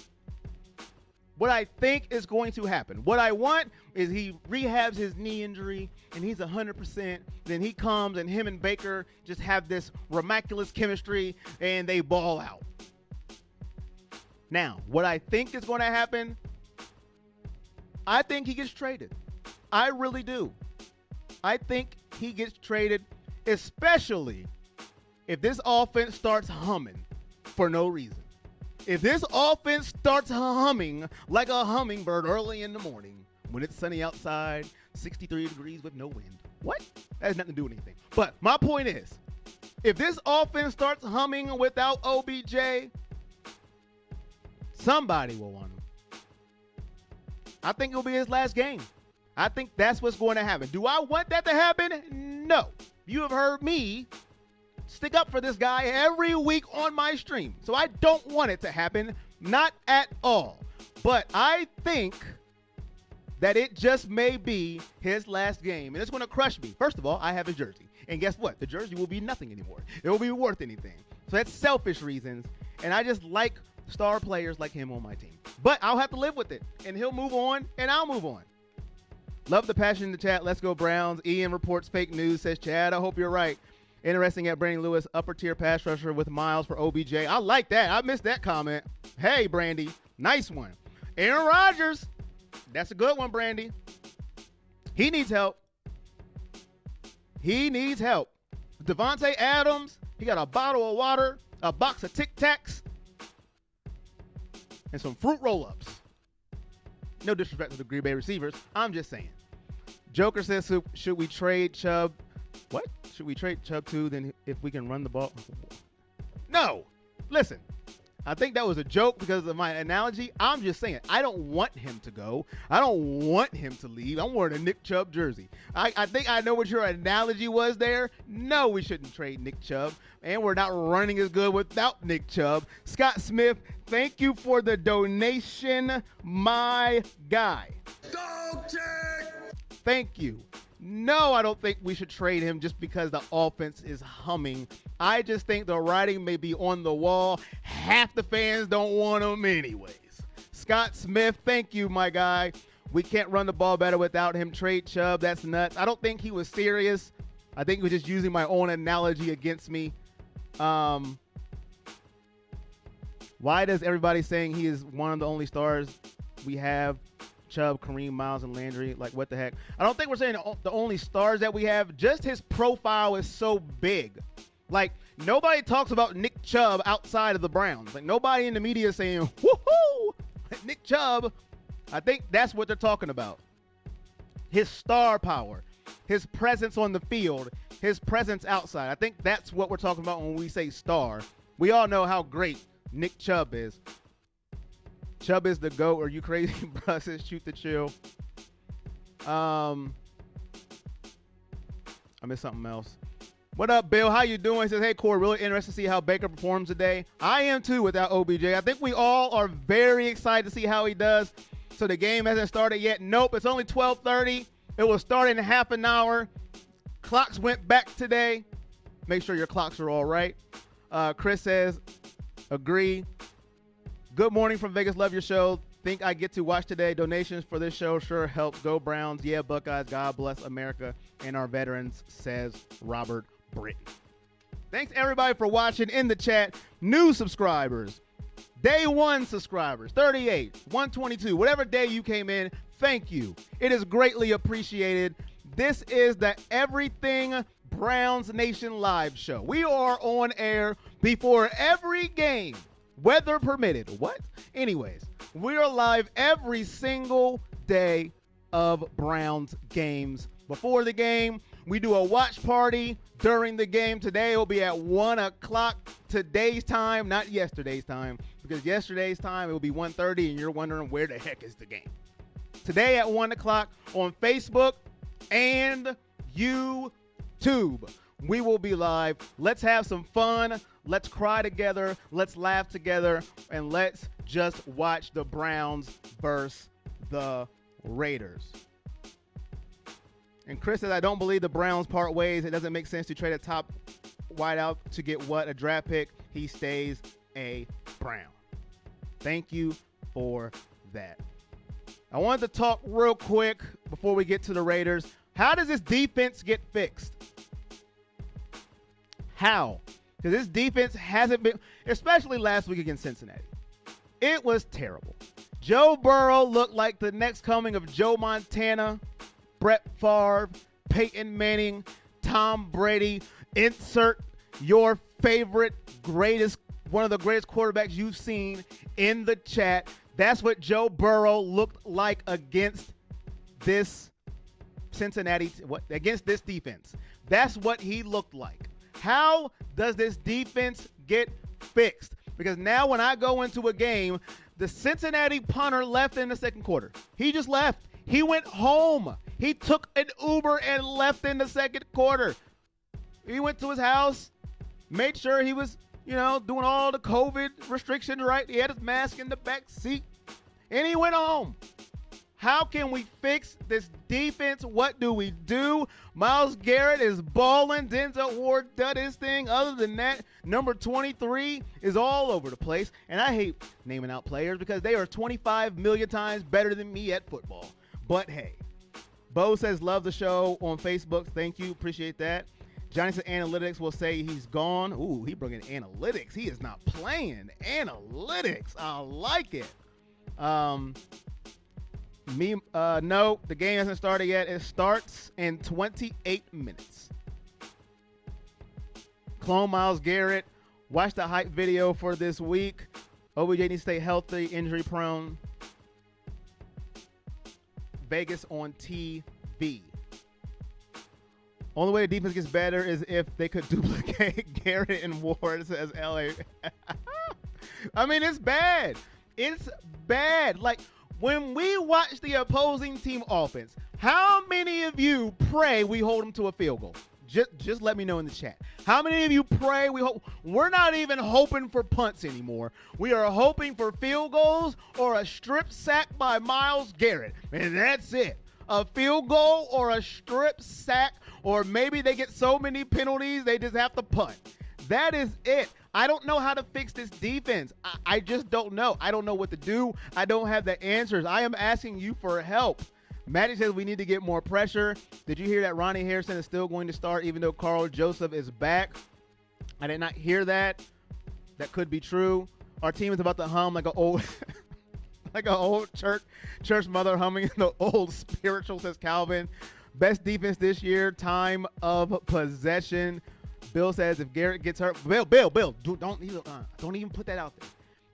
what I think is going to happen. What I want is he rehabs his knee injury and he's 100%. Then he comes and him and Baker just have this miraculous chemistry and they ball out. Now, what I think is going to happen, I think he gets traded. I really do. I think he gets traded, especially if this offense starts humming for no reason. If this offense starts humming like a hummingbird early in the morning when it's sunny outside, 63 degrees with no wind. What? That has nothing to do with anything. But my point is, if this offense starts humming without OBJ, somebody will want him. I think it'll be his last game. I think that's what's going to happen. Do I want that to happen? No. You have heard me stick up for this guy every week on my stream. So I don't want it to happen. Not at all. But I think that it just may be his last game. And it's going to crush me. First of all, I have his jersey. And guess what? The jersey will be nothing anymore. It will be worth anything. So that's selfish reasons. And I just like star players like him on my team. But I'll have to live with it. And he'll move on, and I'll move on. Love the passion in the chat. Let's go Browns. Ian reports fake news. Says, Chad, I hope you're right. Interesting at Brandon Lewis, upper tier pass rusher with miles for OBJ. I like that. I missed that comment. Hey, Brandy. Nice one. Aaron Rodgers. That's a good one, Brandy. He needs help. He needs help. Devontae Adams. He got a bottle of water, a box of Tic Tacs, and some fruit roll-ups. No disrespect to the Green Bay receivers. I'm just saying. Joker says, should we trade Chubb? What? Should we trade Chubb too? Then if we can run the ball? No. Listen. I think that was a joke because of my analogy. I'm just saying, I don't want him to go. I don't want him to leave. I'm wearing a Nick Chubb jersey. I think I know what your analogy was there. No, we shouldn't trade Nick Chubb. And we're not running as good without Nick Chubb. Scott Smith, thank you for the donation, my guy. Dog check! Thank you. No, I don't think we should trade him just because the offense is humming. I just think the writing may be on the wall. Half the fans don't want him anyways. Scott Smith, thank you, my guy. We can't run the ball better without him. Trade Chubb, that's nuts. I don't think he was serious. I think he was just using my own analogy against me. Why does everybody saying he is one of the only stars we have? Chubb, Kareem, Miles, and Landry. Like, what the heck? I don't think we're saying the only stars that we have. Just his profile is so big. Like, nobody talks about Nick Chubb outside of the Browns. Like, nobody in the media is saying, woohoo, Nick Chubb. I think that's what they're talking about. His star power, his presence on the field, his presence outside. I think that's what we're talking about when we say star. We all know how great Nick Chubb is. Chubb is the GOAT. Are you crazy, bro? Says shoot the chill. I missed something else. What up, Bill? How you doing? He says, hey, Corey, really interested to see how Baker performs today. I am too without OBJ. I think we all are very excited to see how he does. So the game hasn't started yet. Nope, it's only 12:30. It will start in half an hour. Clocks went back today. Make sure your clocks are all right. Chris says, agree. Good morning from Vegas. Love your show. Think I get to watch today. Donations for this show sure helps. Go Browns. Yeah, Buckeyes. God bless America and our veterans, says Robert Britton. Thanks everybody for watching in the chat. New subscribers, day one subscribers, 38, 122, whatever day you came in, thank you. It is greatly appreciated. This is the Everything Browns Nation live show. We are on air before every game, weather permitted. What? Anyways, we are live every single day of Browns games. Before the game, we do a watch party during the game. Today will be at 1 o'clock today's time, not yesterday's time, because yesterday's time it will be 1:30 and you're wondering where the heck is the game. Today at 1 o'clock on Facebook and YouTube, we will be live. Let's have some fun. Let's cry together. Let's laugh together. And let's just watch the Browns versus the Raiders. And Chris says, I don't believe the Browns part ways. It doesn't make sense to trade a top wideout to get what? A draft pick. He stays a Brown. Thank you for that. I wanted to talk real quick before we get to the Raiders. How does this defense get fixed? How? Because this defense hasn't been, especially last week against Cincinnati. It was terrible. Joe Burrow looked like the next coming of Joe Montana, Brett Favre, Peyton Manning, Tom Brady. Insert your favorite, one of the greatest quarterbacks you've seen in the chat. That's what Joe Burrow looked like against this against this defense. That's what he looked like. How does this defense get fixed? Because now when I go into a game, the Cincinnati punter left in the second quarter. He just left. He went home. He took an Uber and left in the second quarter. He went to his house, made sure he was, doing all the COVID restrictions right. He had his mask in the back seat, and he went home. How can we fix this defense? What do we do? Myles Garrett is balling. Denzel Ward did his thing. Other than that, number 23 is all over the place. And I hate naming out players because they are 25 million times better than me at football. But hey, Bo says, love the show on Facebook. Thank you. Appreciate that. Johnny said analytics will say he's gone. Ooh, he bringing analytics. He is not playing. Analytics. I like it. No, the game hasn't started yet. It starts in 28 minutes. Clone Myles Garrett. Watch the hype video for this week. OBJ needs to stay healthy, injury prone. Vegas on TV. Only way the defense gets better is if they could duplicate Garrett and Ward, says LA. I mean, it's bad. It's bad. Like, when we watch the opposing team offense, how many of you pray we hold them to a field goal? Just let me know in the chat. How many of you pray we hope? We're not even hoping for punts anymore. We are hoping for field goals or a strip sack by Myles Garrett. And that's it. A field goal or a strip sack, or maybe they get so many penalties they just have to punt. That is it. I don't know how to fix this defense. I just don't know. I don't know what to do. I don't have the answers. I am asking you for help. Magic says we need to get more pressure. Did you hear that Ronnie Harrison is still going to start even though Carl Joseph is back? I did not hear that. That could be true. Our team is about to hum like an old like an old church mother humming in the old spiritual, says Calvin. Best defense this year, time of possession. Bill says if Garrett gets hurt, Bill, don't even put that out there.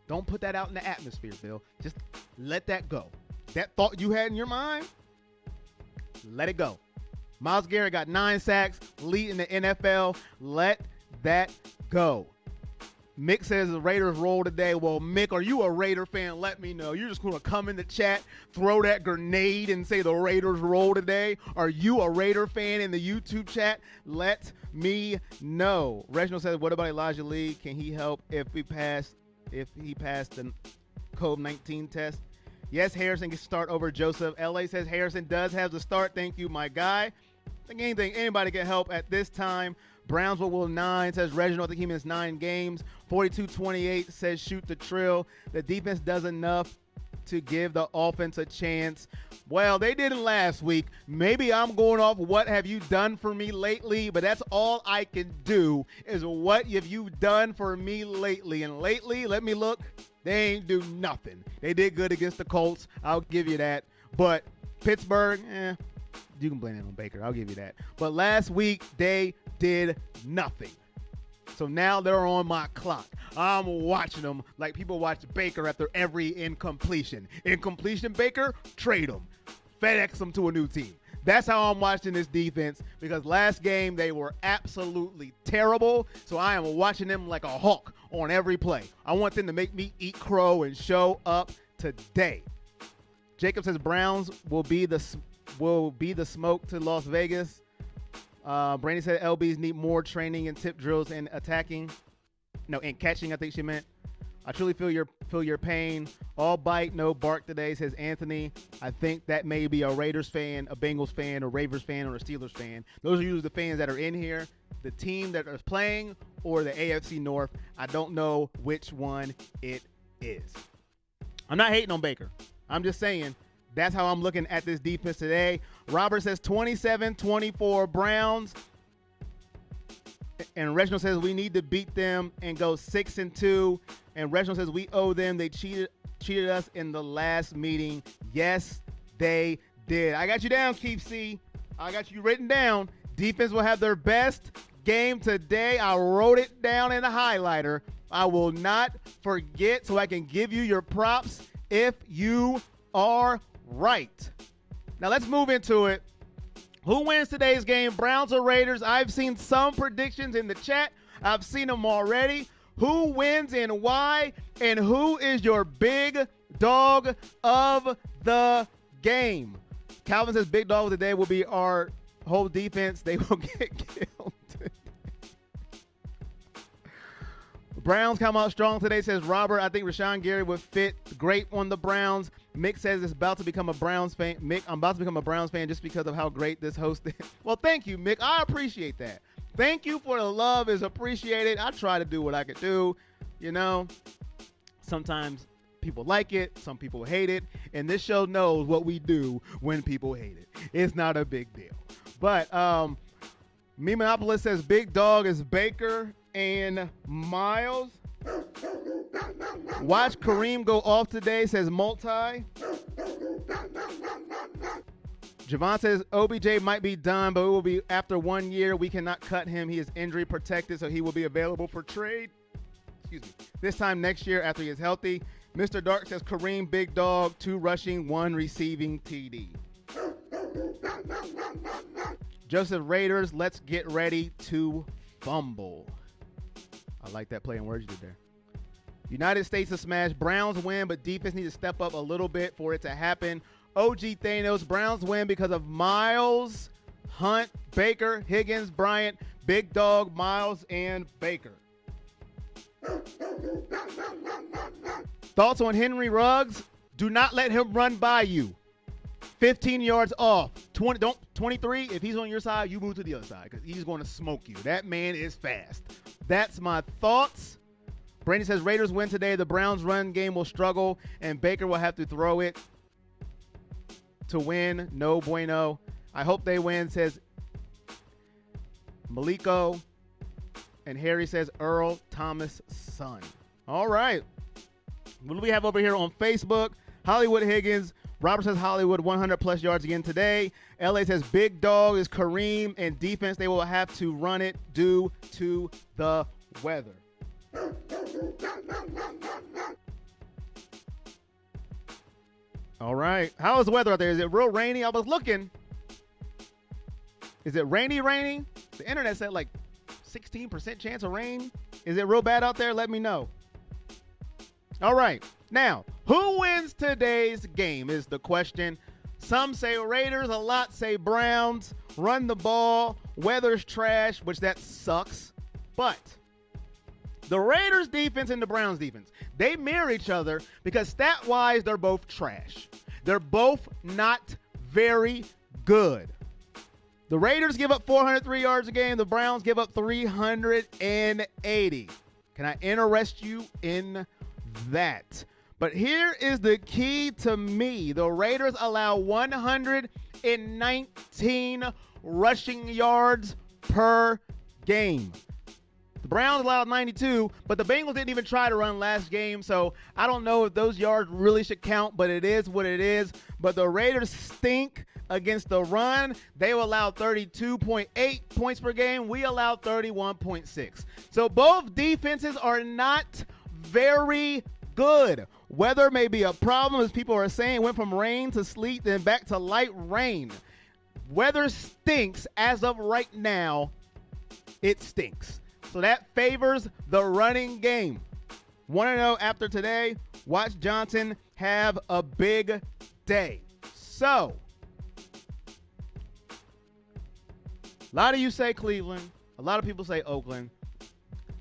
Don't put that out in the atmosphere, Bill. Just let that go. That thought you had in your mind, let it go. Myles Garrett got 9 sacks, leading the NFL. Let that go. Mick says the Raiders roll today. Well, Mick, are you a Raider fan? Let me know. You're just going to come in the chat, throw that grenade, and say the Raiders roll today. Are you a Raider fan in the YouTube chat? Let me know. Reginald says, what about Elijah Lee? Can he help if he passed the COVID-19 test? Yes, Harrison can start over Joseph. LA says Harrison does have the start. Thank you, my guy. I think anybody can help at this time. Brownsville will 9, says Reginald. I think he missed 9 games. 42-28 says shoot the trill. The defense does enough to give the offense a chance. Well, they didn't last week. Maybe I'm going off what have you done for me lately, but that's all I can do is what have you done for me lately. And lately, let me look, they ain't do nothing. They did good against the Colts. I'll give you that. But Pittsburgh, you can blame it on Baker. I'll give you that. But last week, they did nothing. So now they're on my clock. I'm watching them like people watch Baker after every incompletion. Incompletion, Baker, trade him. FedEx him to a new team. That's how I'm watching this defense because last game they were absolutely terrible. So I am watching them like a hawk on every play. I want them to make me eat crow and show up today. Jacob says Browns will be the smoke to Las Vegas. Brandy said LBs need more training and tip drills and attacking. No, and catching, I think she meant. I truly feel your pain. All bite, no bark today, says Anthony. I think that may be a Raiders fan, a Bengals fan, a Ravens fan, or a Steelers fan. Those are usually the fans that are in here. The team that is playing or the AFC North. I don't know which one it is. I'm not hating on Baker. I'm just saying that's how I'm looking at this defense today. Robert says 27-24 Browns. And Reginald says we need to beat them and go 6-2. And Reginald says we owe them. They cheated us in the last meeting. Yes, they did. I got you down, Keith C. I got you written down. Defense will have their best game today. I wrote it down in a highlighter. I will not forget so I can give you your props if you are right. Now let's move into it. Who wins today's game, Browns or Raiders? I've seen some predictions in the chat. I've seen them already. Who wins and why? And who is your big dog of the game? Calvin says big dog of the day will be our whole defense. They will get killed. Browns come out strong today, says Robert. I think Rashawn Gary would fit great on the Browns. Mick says it's about to become a Browns fan. Mick, I'm about to become a Browns fan just because of how great this host is. Well, thank you, Mick. I appreciate that. Thank you for the love is appreciated. I try to do what I could do. You know, sometimes people like it. Some people hate it. And this show knows what we do when people hate it. It's not a big deal. But Memonopolis says big dog is Baker and Miles. Watch Kareem go off today, says Multi. Javon says OBJ might be done, but it will be after 1 year. We cannot cut him. He is injury protected, so he will be available for trade. Excuse me. This time next year after he is healthy. Mr. Dark says Kareem, big dog, 2 rushing, 1 receiving TD. Joseph Raiders, let's get ready to fumble. I like that play and words you did there. United States to smash. Browns win, but defense needs to step up a little bit for it to happen. OG Thanos, Browns win because of Miles, Hunt, Baker, Higgins, Bryant, Big Dog, Miles, and Baker. Thoughts on Henry Ruggs? Do not let him run by you. 15 yards off. 23. If he's on your side, you move to the other side because he's going to smoke you. That man is fast. That's my thoughts. Brandon says Raiders win today. The Browns run game will struggle, and Baker will have to throw it to win. No bueno. I hope they win, says Maliko. And Harry says Earl Thomas' son. All right. What do we have over here on Facebook? Hollywood Higgins. Robert says Hollywood 100-plus yards again today. LA says big dog is Kareem, and defense, they will have to run it due to the weather. All right. How is the weather out there? Is it real rainy? I was looking. Is it rainy? The internet said like 16% chance of rain. Is it real bad out there? Let me know. All right. Now, who wins today's game is the question. Some say Raiders, a lot say Browns. Run the ball. Weather's trash, which that sucks. But the Raiders defense and the Browns defense, they mirror each other because stat-wise, they're both trash. They're both not very good. The Raiders give up 403 yards a game. The Browns give up 380. Can I interest you in that? But here is the key to me. The Raiders allow 119 rushing yards per game. The Browns allowed 92, but the Bengals didn't even try to run last game, so I don't know if those yards really should count, but it is what it is. But the Raiders stink against the run. They allowed 32.8 points per game. We allowed 31.6. So both defenses are not very good. Weather may be a problem, as people are saying. It went from rain to sleet, then back to light rain. Weather stinks as of right now. It stinks. So that favors the running game. Want to know after today? Watch Johnson have a big day. So, a lot of you say Cleveland. A lot of people say Oakland.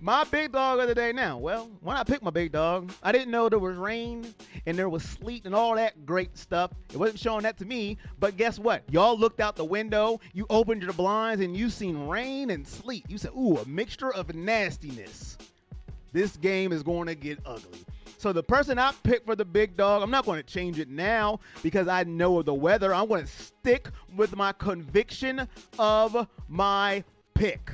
My big dog of the day now. Well, when I picked my big dog, I didn't know there was rain and there was sleet and all that great stuff. It wasn't showing that to me, but guess what? Y'all looked out the window, you opened your blinds, and you seen rain and sleet. You said, ooh, a mixture of nastiness. This game is going to get ugly. So the person I picked for the big dog, I'm not going to change it now because I know the weather. I'm going to stick with my conviction of my pick.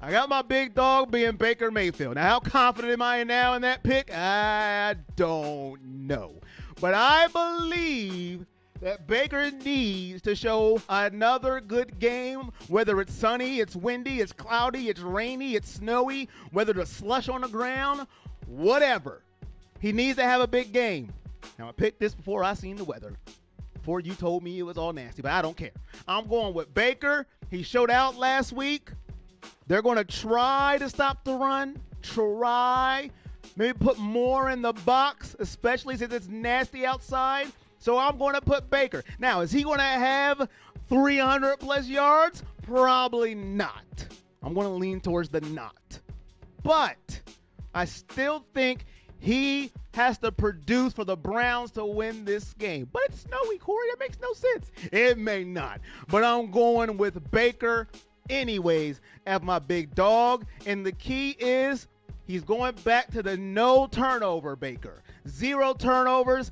I got my big dog being Baker Mayfield. Now, how confident am I now in that pick? I don't know. But I believe that Baker needs to show another good game, whether it's sunny, it's windy, it's cloudy, it's rainy, it's snowy, whether there's slush on the ground, whatever. He needs to have a big game. Now, I picked this before I seen the weather, before you told me it was all nasty, but I don't care. I'm going with Baker. He showed out last week. They're going to try to stop the run. Try. Maybe put more in the box, especially since it's nasty outside. So I'm going to put Baker. Now, is he going to have 300-plus yards? Probably not. I'm going to lean towards the not. But I still think he has to produce for the Browns to win this game. But it's snowy, Corey. That makes no sense. It may not. But I'm going with Baker anyways as my big dog. And the key is he's going back to the no turnover Baker. 0 turnovers.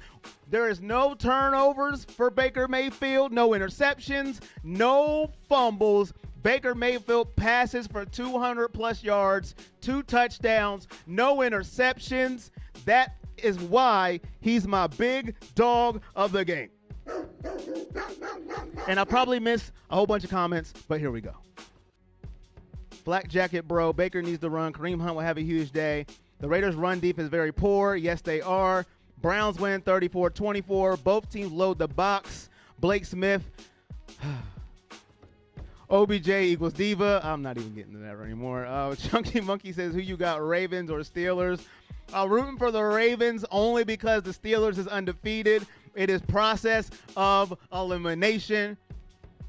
There is no turnovers for Baker Mayfield. No interceptions. No fumbles. Baker Mayfield passes for 200-plus yards, 2 touchdowns, no interceptions. That is why he's my big dog of the game. And I probably missed a whole bunch of comments, but here we go. Black Jacket Bro, Baker needs to run. Kareem Hunt will have a huge day. The Raiders' run defense is very poor. Yes, they are. Browns win 34-24. Both teams load the box. Blake Smith. OBJ equals diva. I'm not even getting to that anymore. Chunky Monkey says, who you got, Ravens or Steelers? I'm rooting for the Ravens only because the Steelers is undefeated. It is process of elimination.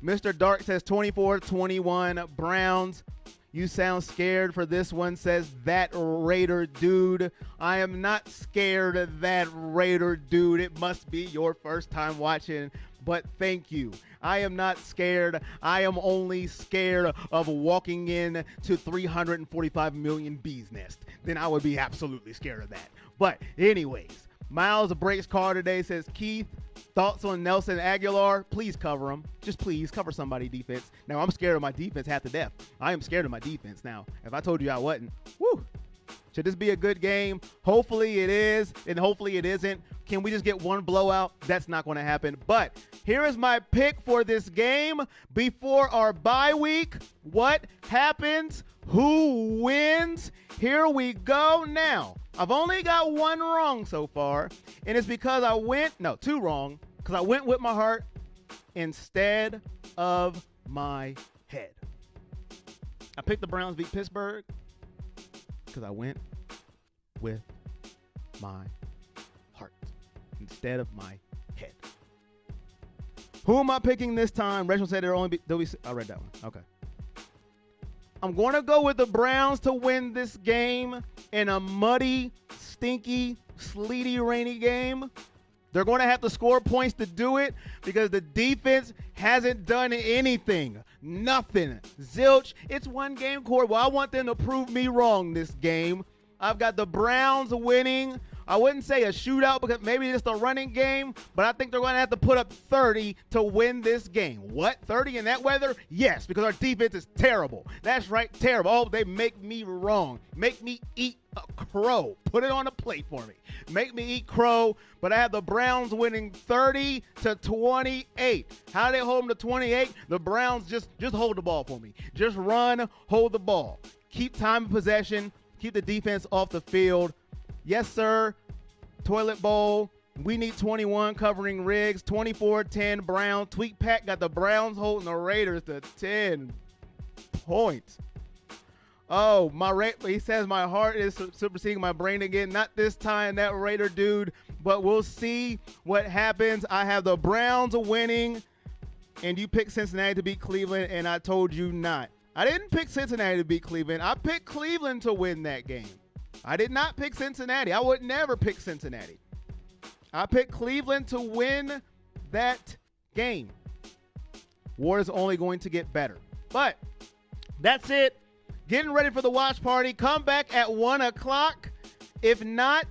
Mr. Dark says 24-21 Browns. You sound scared for this one, says that Raider dude. I am not scared of that Raider dude. It must be your first time watching, but thank you. I am not scared. I am only scared of walking in to 345 million bees nest. Then I would be absolutely scared of that. But anyways, Miles Breaks Car today says, Keith, thoughts on Nelson Aguilar? Please cover him. Just please cover somebody defense. Now, I'm scared of my defense half to death. I am scared of my defense now. If I told you I wasn't, woo. Should this be a good game? Hopefully it is, and hopefully it isn't. Can we just get one blowout? That's not going to happen. But here is my pick for this game before our bye week. What happens? Who wins? Here we go. Now, I've only got one wrong so far, and it's because two wrong, because I went with my heart instead of my head. I picked the Browns beat Pittsburgh because I went with my heart instead of my head. Who am I picking this time? Rachel said I read that one. Okay. I'm going to go with the Browns to win this game in a muddy, stinky, sleety, rainy game. They're going to have to score points to do it because the defense hasn't done anything. Nothing. Zilch. It's one game, Corey. Well, I want them to prove me wrong this game. I've got the Browns winning I wouldn't say a shootout because maybe it's a running game, but I think they're going to have to put up 30 to win this game. What? 30 in that weather? Yes, because our defense is terrible. That's right, terrible. Oh, they make me wrong. Make me eat a crow. Put it on a plate for me. Make me eat crow, but I have the Browns winning 30-28. How do they hold them to 28? The Browns just hold the ball for me. Just run, hold the ball. Keep time of possession. Keep the defense off the field. Yes, sir. Toilet bowl. We need 21 covering Riggs. 24-10 Browns. Tweet Pack got the Browns holding the Raiders to 10 points. Oh, he says my heart is superseding my brain again. Not this time, that Raider dude. But we'll see what happens. I have the Browns winning, and you picked Cincinnati to beat Cleveland, and I told you not. I didn't pick Cincinnati to beat Cleveland. I picked Cleveland to win that game. I did not pick Cincinnati. I would never pick Cincinnati. I picked Cleveland to win that game. War is only going to get better. But that's it. Getting ready for the watch party. Come back at 1 o'clock. If not,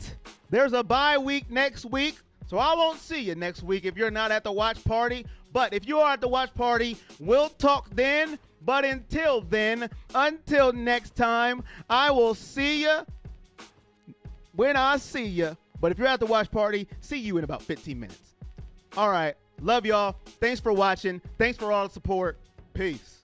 there's a bye week next week. So I won't see you next week if you're not at the watch party. But if you are at the watch party, we'll talk then. But until then, until next time, I will see you when I see you. But if you're at the watch party, see you in about 15 minutes. All right. Love y'all. Thanks for watching. Thanks for all the support. Peace.